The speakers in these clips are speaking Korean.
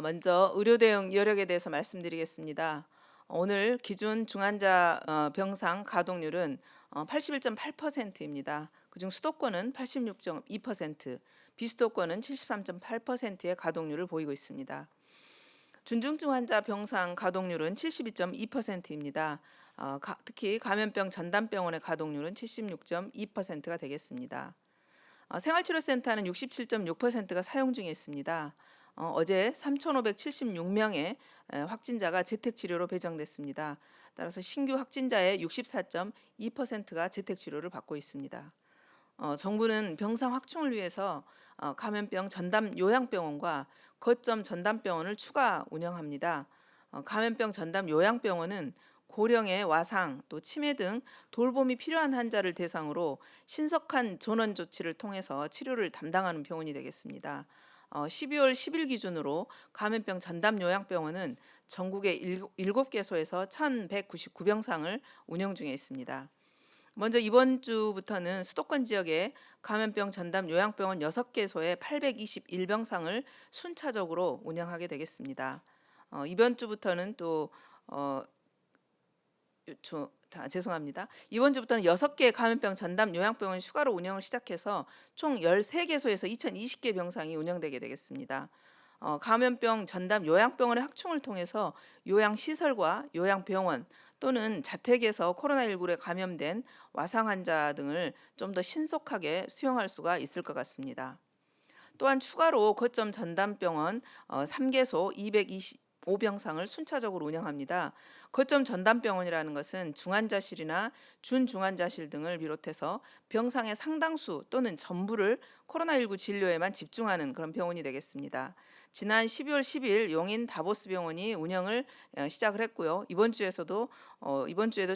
먼저 의료 대응 여력에 대해서 말씀드리겠습니다. 오늘 기준 중환자 병상 가동률은 81.8%입니다. 그중 수도권은 86.2%, 비수도권은 73.8%의 가동률을 보이고 있습니다. 준중증 환자 병상 가동률은 72.2%입니다. 특히 감염병 전담병원의 가동률은 76.2%가 되겠습니다. 생활치료센터는 67.6%가 사용 중에 있습니다. 어제 3,576명의 확진자가 재택치료로 배정됐습니다. 따라서 신규 확진자의 64.2%가 재택치료를 받고 있습니다. 정부는 병상 확충을 위해서 감염병 전담 요양병원과 거점 전담병원을 추가 운영합니다. 감염병 전담 요양병원은 고령의 와상, 또 치매 등 돌봄이 필요한 환자를 대상으로 신속한 전원 조치를 통해서 치료를 담당하는 병원이 되겠습니다. 12월 10일 기준으로 감염병 전담 요양병원은 전국의 7개소에서 1,199병상을 운영 중에 있습니다. 먼저 이번 주부터는 수도권 지역에 감염병 전담 요양병원 6개소에 821병상을 순차적으로 운영하게 되겠습니다. 이번 주부터는 또 죄송합니다. 이번 주부터는 6개 감염병 전담 요양병원 추가로 운영을 시작해서 총 13개소에서 2,020개 병상이 운영되게 되겠습니다. 감염병 전담 요양병원의 확충을 통해서 요양시설과 요양병원 또는 자택에서 코로나19에 감염된 와상 환자 등을 좀 더 신속하게 수용할 수가 있을 것 같습니다. 또한 추가로 거점 전담병원 3개소 225병상을 순차적으로 운영합니다. 거점 전담병원이라는 것은 중환자실이나 준중환자실 등을 비롯해서 병상의 상당수 또는 전부를 코로나19 진료에만 집중하는 그런 병원이 되겠습니다. 지난 12월 10일 용인 다보스병원이 운영을 시작을 했고요. 이번 주에도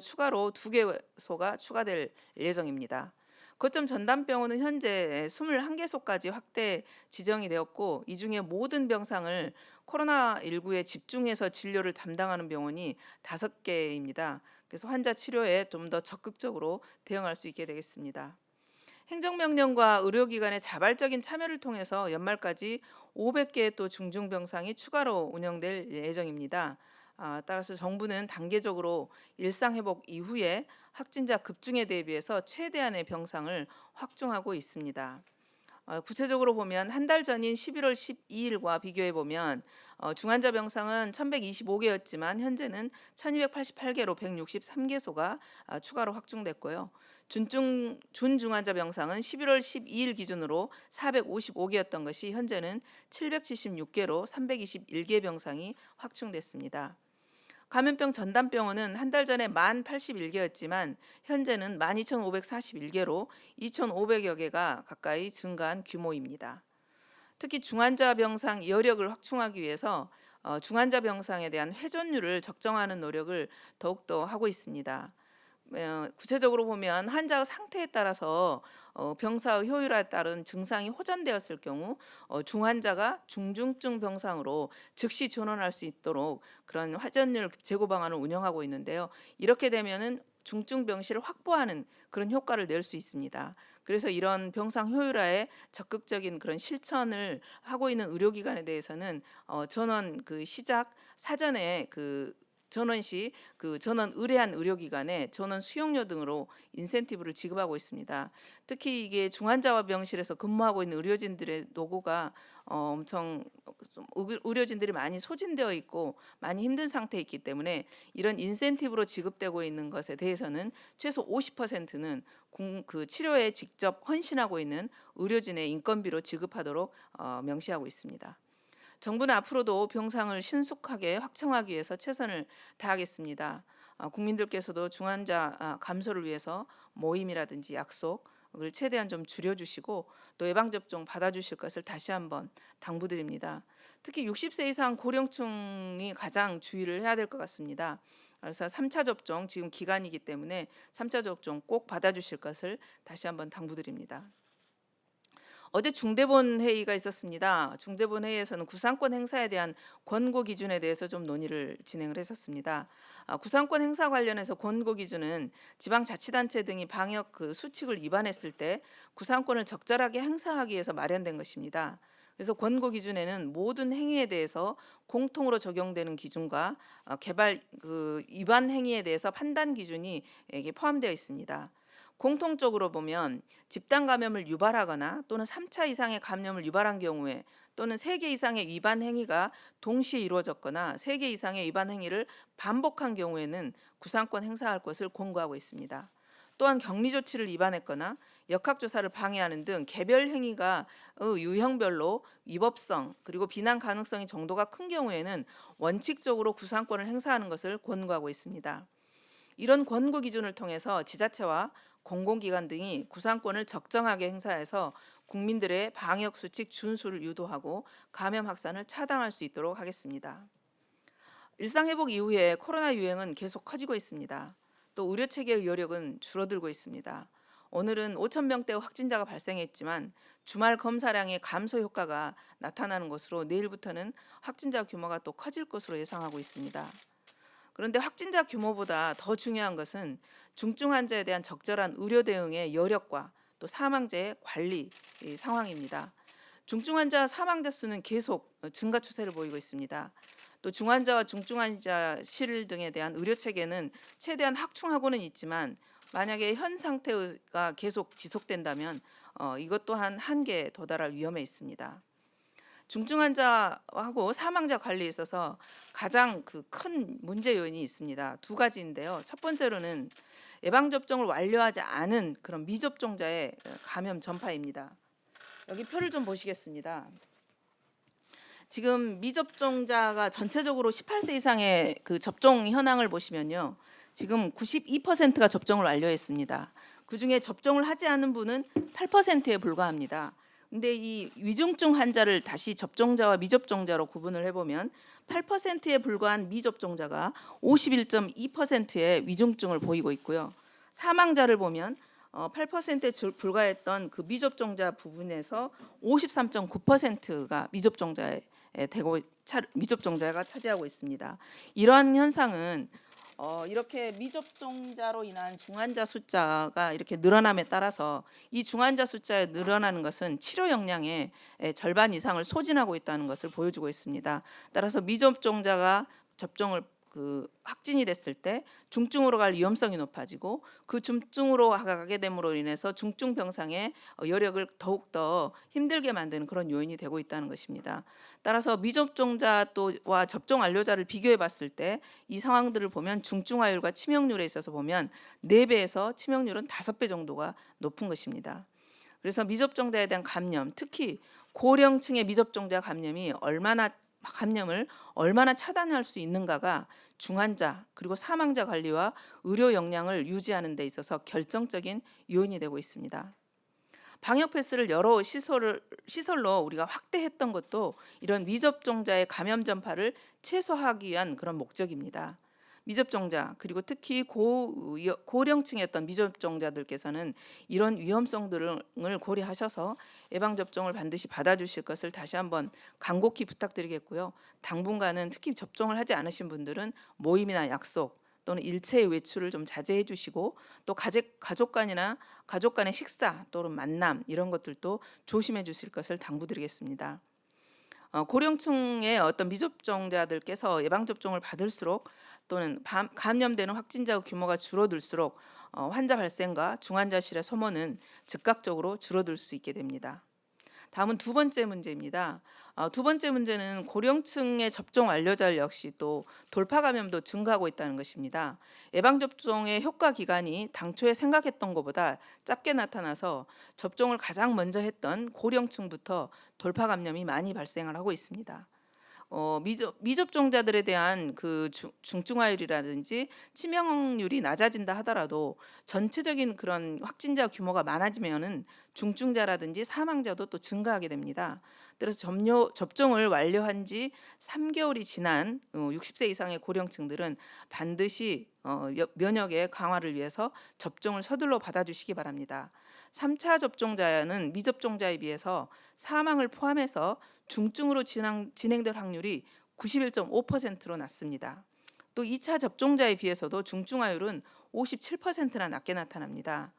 추가로 2개소가 추가될 예정입니다. 거점 전담병원은 현재 21개소까지 확대 지정이 되었고, 이 중에 모든 병상을 코로나19에 집중해서 진료를 담당하는 병원이 5개입니다. 그래서 환자 치료에 좀 더 적극적으로 대응할 수 있게 되겠습니다. 행정명령과 의료기관의 자발적인 참여를 통해서 연말까지 500개의 또 중증병상이 추가로 운영될 예정입니다. 따라서 정부는 단계적으로 일상회복 이후에 확진자 급증에 대비해서 최대한의 병상을 확충하고 있습니다. 구체적으로 보면 한 달 전인 11월 12일과 비교해 보면 중환자 병상은 1,125개였지만 현재는 1,288개로 163개소가 추가로 확충됐고요. 준중환자 병상은 11월 12일 기준으로 455개였던 것이 현재는 776개로 321개 병상이 확충됐습니다. 감염병 전담병원은 한 달 전에 1,081개였지만 현재는 12,541개로 2,500여 개가 가까이 증가한 규모입니다. 특히 중환자 병상 여력을 확충하기 위해서 중환자 병상에 대한 회전율을 적정하는 노력을 더욱더 하고 있습니다. 구체적으로 보면 환자의 상태에 따라서 병사의 효율에 따른 증상이 호전되었을 경우 중환자가 중증증 병상으로 즉시 전원할 수 있도록 그런 회전율 제고 방안을 운영하고 있는데요. 이렇게 되면은 중증 병실을 확보하는 그런 효과를 낼 수 있습니다. 그래서 이런 병상 효율화에 적극적인 그런 실천을 하고 있는 의료기관에 대해서는 전원 그 시작 사전에 그 전원 시 그 전원 의뢰한 의료기관에 전원 수용료 등으로 인센티브를 지급하고 있습니다. 특히 이게 중환자와 병실에서 근무하고 있는 의료진들의 노고가 엄청 의료진들이 많이 소진되어 있고 많이 힘든 상태에 있기 때문에 이런 인센티브로 지급되고 있는 것에 대해서는 최소 50%는 그 치료에 직접 헌신하고 있는 의료진의 인건비로 지급하도록 명시하고 있습니다. 정부는 앞으로도 병상을 신속하게 확충하기 위해서 최선을 다하겠습니다. 국민들께서도 중환자 감소를 위해서 모임이라든지 약속을 최대한 좀 줄여주시고 또 예방접종 받아주실 것을 다시 한번 당부드립니다. 특히 60세 이상 고령층이 가장 주의를 해야 될 것 같습니다. 그래서 3차 접종 지금 기간이기 때문에 3차 접종 꼭 받아주실 것을 다시 한번 당부드립니다. 어제 중대본 회의가 있었습니다. 중대본 회의에서는 구상권 행사에 대한 권고 기준에 대해서 좀 논의를 진행을 했었습니다. 구상권 행사 관련해서 권고 기준은 지방자치단체 등이 방역 그 수칙을 위반했을 때 구상권을 적절하게 행사하기 위해서 마련된 것입니다. 그래서 권고 기준에는 모든 행위에 대해서 공통으로 적용되는 기준과 개발 위반 행위에 대해서 판단 기준이 이게 포함되어 있습니다. 공통적으로 보면 집단 감염을 유발하거나 또는 3차 이상의 감염을 유발한 경우에 또는 3개 이상의 위반 행위가 동시에 이루어졌거나 3개 이상의 위반 행위를 반복한 경우에는 구상권 행사할 것을 권고하고 있습니다. 또한 격리 조치를 위반했거나 역학조사를 방해하는 등 개별 행위가 유형별로 위법성 그리고 비난 가능성이 정도가 큰 경우에는 원칙적으로 구상권을 행사하는 것을 권고하고 있습니다. 이런 권고 기준을 통해서 지자체와 공공기관 등이 구상권을 적정하게 행사해서 국민들의 방역 수칙 준수를 유도하고 감염 확산을 차단할 수 있도록 하겠습니다. 일상회복 이후에 코로나 유행은 계속 커지고 있습니다. 또 의료 체계의 여력은 줄어들고 있습니다. 오늘은 5천 명대 확진자가 발생했지만 주말 검사량의 감소 효과가 나타나는 것으로 내일부터는 확진자 규모가 또 커질 것으로 예상하고 있습니다. 그런데 확진자 규모보다 더 중요한 것은 중증 환자에 대한 적절한 의료 대응의 여력과 또 사망자의 관리 상황입니다. 중증 환자 사망자 수는 계속 증가 추세를 보이고 있습니다. 또 중환자와 중증 환자실 등에 대한 의료 체계는 최대한 확충하고는 있지만 만약에 현 상태가 계속 지속된다면 이것 또한 한계에 도달할 위험에 있습니다. 중증 환자하고 사망자 관리에 있어서 가장 큰 문제 요인이 있습니다. 두 가지인데요. 첫 번째로는 예방 접종을 완료하지 않은 그런 미접종자의 감염 전파입니다. 여기 표를 좀 보시겠습니다. 지금 미접종자가 전체적으로 18세 이상의 접종 현황을 보시면요. 지금 92%가 접종을 완료했습니다. 그중에 접종을 하지 않은 분은 8%에 불과합니다. 근데 이 위중증 환자를 다시 접종자와 미접종자로 구분을 해보면 8%에 불과한 미접종자가 51.2%의 위중증을 보이고 있고요. 사망자를 보면 8%에 불과했던 그 미접종자 부분에서 53.9%가 미접종자가 차지하고 있습니다. 이러한 현상은 이렇게 미접종자로 인한 중환자 숫자가 이렇게 늘어남에 따라서 이 중환자 숫자에 늘어나는 것은 치료 역량의 절반 이상을 소진하고 있다는 것을 보여주고 있습니다. 따라서 미접종자가 접종을 확진이 됐을 때 중증으로 갈 위험성이 높아지고 그 중증으로 가게 됨으로 인해서 중증 병상의 여력을 더욱더 힘들게 만드는 그런 요인이 되고 있다는 것입니다. 따라서 미접종자와 접종 완료자를 비교해 봤을 때 이 상황들을 보면 중증화율과 치명률에 있어서 보면 4배에서 치명률은 5배 정도가 높은 것입니다. 그래서 미접종자에 대한 감염, 특히 고령층의 미접종자 감염을 얼마나 차단할 수 있는가가 중환자 그리고 사망자 관리와 의료 역량을 유지하는 데 있어서 결정적인 요인이 되고 있습니다. 방역 패스를 여러 시설로 우리가 확대했던 것도 이런 미접종자의 감염 전파를 최소화하기 위한 그런 목적입니다. 미접종자 그리고 특히 고령층의 어떤 미접종자들께서는 이런 위험성들을 고려하셔서 예방접종을 반드시 받아주실 것을 다시 한번 간곡히 부탁드리겠고요. 당분간은 특히 접종을 하지 않으신 분들은 모임이나 약속 또는 일체의 외출을 좀 자제해 주시고 또 가족 간의 식사 또는 만남 이런 것들도 조심해 주실 것을 당부드리겠습니다. 고령층의 어떤 미접종자들께서 예방접종을 받을수록 또는 감염되는 확진자 규모가 줄어들수록 환자 발생과 중환자실의 소모는 즉각적으로 줄어들 수 있게 됩니다. 다음은 두 번째 문제입니다. 두 번째 문제는 고령층의 접종 완료자 역시 또 돌파 감염도 증가하고 있다는 것입니다. 예방접종의 효과 기간이 당초에 생각했던 것보다 짧게 나타나서 접종을 가장 먼저 했던 고령층부터 돌파 감염이 많이 발생을 하고 있습니다. 미접종자들에 대한 중증화율이라든지 치명률이 낮아진다 하더라도 전체적인 그런 확진자 규모가 많아지면은 중증자라든지 사망자도 또 증가하게 됩니다. 그래서 접종을 완료한 지 3개월이 지난 60세 이상의 고령층들은 반드시 면역의 강화를 위해서 접종을 서둘러 받아주시기 바랍니다. 3차 접종자는 미접종자에 비해서 사망을 포함해서 중증으로 진행될 확률이 91.5%로 낮습니다. 또 2차 접종자에 비해서도 중증화율은 57%나 낮게 나타납니다.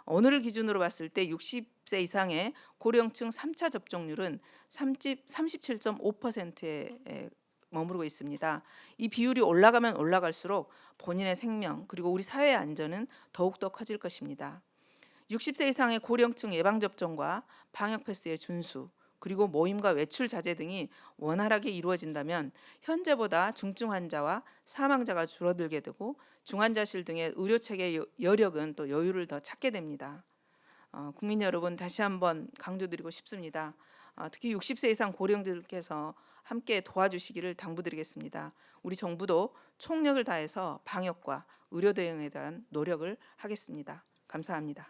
오늘을 기준으로 봤을 때 60세 이상의 고령층 3차 접종률은 37.5%에 머무르고 있습니다. 이 비율이 올라가면 올라갈수록 본인의 생명 그리고 우리 사회의 안전은 더욱더 커질 것입니다. 60세 이상의 고령층 예방접종과 방역 패스의 준수, 그리고 모임과 외출 자제 등이 원활하게 이루어진다면 현재보다 중증 환자와 사망자가 줄어들게 되고 중환자실 등의 의료 체계 여력은 또 여유를 더 찾게 됩니다. 국민 여러분, 다시 한번 강조드리고 싶습니다. 특히 60세 이상 고령들께서 함께 도와주시기를 당부드리겠습니다. 우리 정부도 총력을 다해서 방역과 의료 대응에 대한 노력을 하겠습니다. 감사합니다.